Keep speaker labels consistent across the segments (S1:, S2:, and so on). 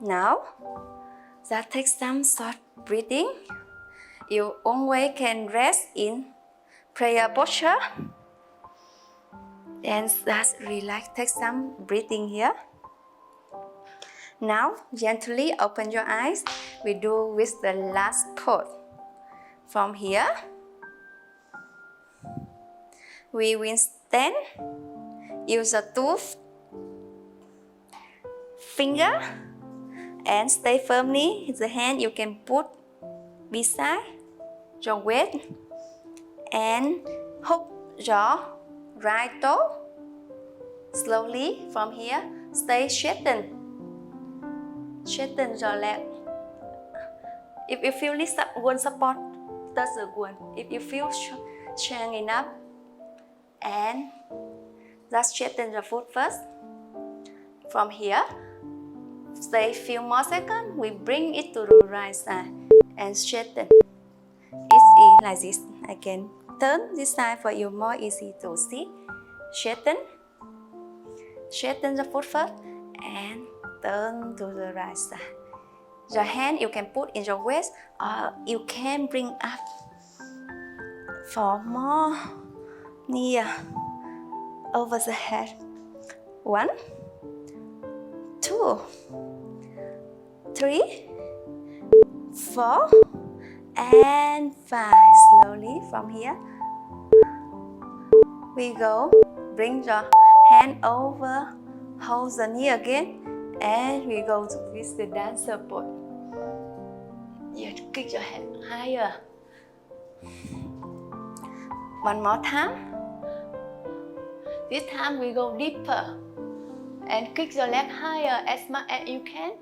S1: Now, just take some short breathing. You always can rest in prayer posture. And just relax, take some breathing here. Now, gently open your eyes. We do with the last pose. From here, we will stand. Use the two fingers and stay firmly. The hand you can put beside your waist and hook your right toe. Slowly from here, stay straighten your leg. If you feel this one support, that's the one. If you feel strong enough, and just straighten your foot first. From here, stay few more seconds. We bring it to the right side and straighten. It's like this. I can turn this side for you more easy to see. Straighten the foot first and turn to the right side. Your hand you can put in your waist or you can bring up for more near over the head. 1, 2, 3, 4, and 5. Slowly from here, we go. Bring your hand over, hold the knee again, and we go with the dancer pose. You kick your head higher. One more time. This time we go deeper and kick your leg higher as much as you can.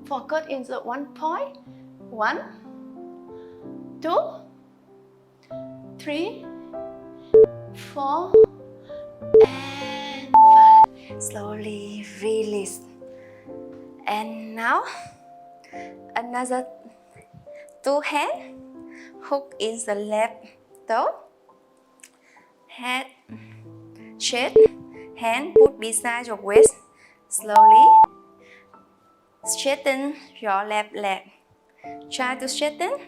S1: Focus in the one point. 1, 2, 3, 4, and 5. Slowly release. And now, another two hands. Hook in the left toe. Head straight. Hand put beside your waist. Slowly straighten your left leg. Try to straighten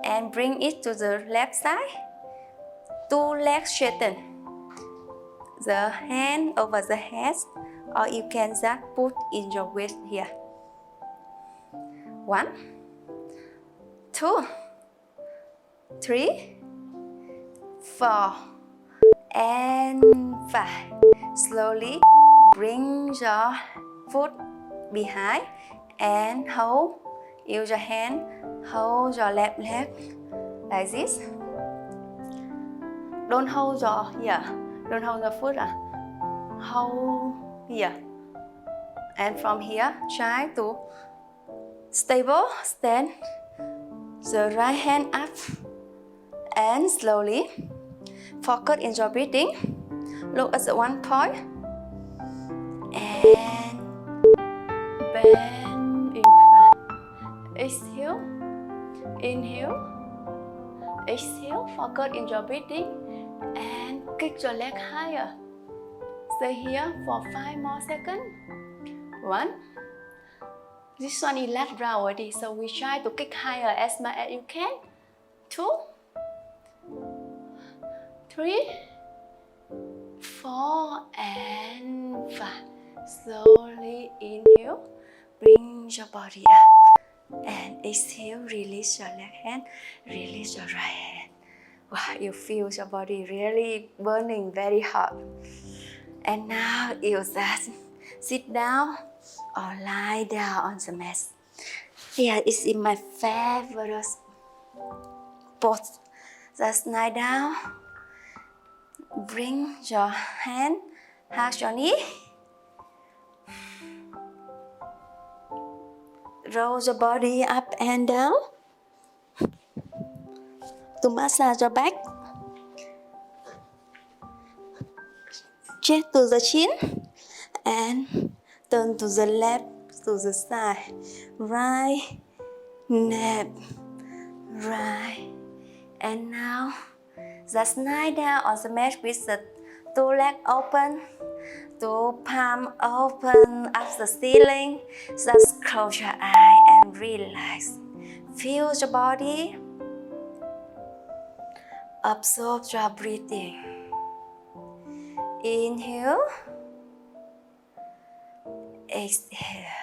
S1: and bring it to the left side. Two legs straighten. The hand over the head, or you can just put in your waist here. 1, 2, 3, 4, and 5. Slowly bring your foot behind and use your hand, hold your left leg like this. Don't hold your foot. Hold here. And from here, try to stand the right hand up and slowly focus in your breathing. Look at the one point and bend in front. Exhale, inhale, exhale. Focus in your breathing and kick your leg higher. Stay here for 5 more seconds. 1. This one is last round already, so we try to kick higher as much as you can. 2, 3, 4, and 5. Slowly inhale, bring your body up, and exhale, release your left hand, release your right hand. Wow, you feel your body really burning very hot. And now you just sit down or lie down on the mat. Here is my favorite pose. Just lie down. Bring your hand, hug your knee. Roll your body up and down to massage your back. Check to the chin and turn to the left, to the side. Right, left, right. And now just lie down on the mat with the two legs open, two palm open up the ceiling. Just close your eye and relax. Feel your body. Absorb your breathing. Inhale. Exhale.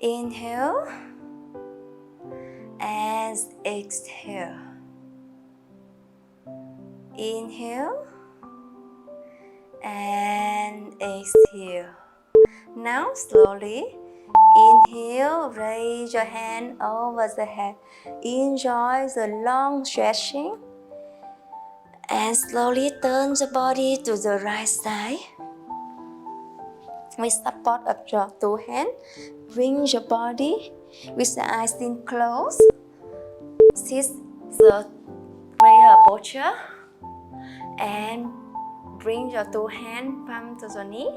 S1: Inhale and exhale. Inhale and exhale. Now slowly inhale, raise your hand over the head. Enjoy the long stretching. And slowly turn the body to the right side. With support of your two hands, bring your body with the eyes still closed. Sit the prayer posture and bring your two hands palm to the knee.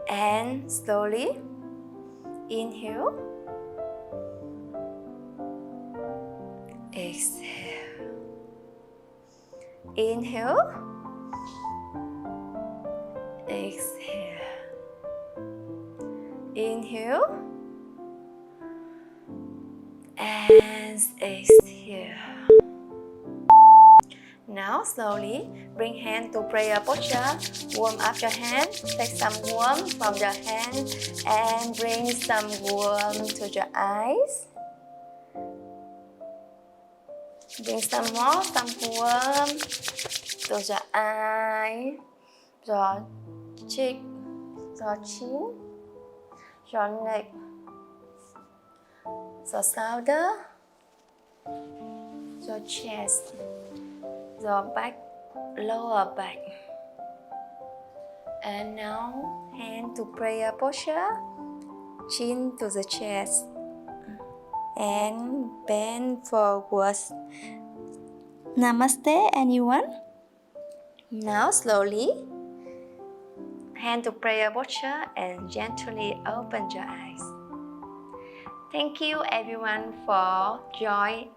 S1: And slowly inhale, exhale. Inhale, exhale. Inhale and exhale. Now slowly bring hand to prayer posture. Warm up your hand. Take some warmth from your hand and bring some warmth to your eyes. Bring some more, some warmth to your eye, your cheek, your chin, your neck, your shoulder, your chest, your back, lower back. And now hand to prayer posture, chin to the chest, and bend forwards. Namaste, anyone. Now slowly hand to prayer posture and gently open your eyes. Thank you everyone for joining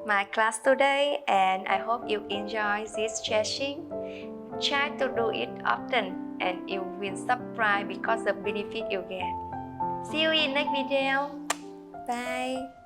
S1: my class today, and I hope you enjoy this stretching. Try to do it often and you will surprise because of the benefit you get. See you in next video. Bye.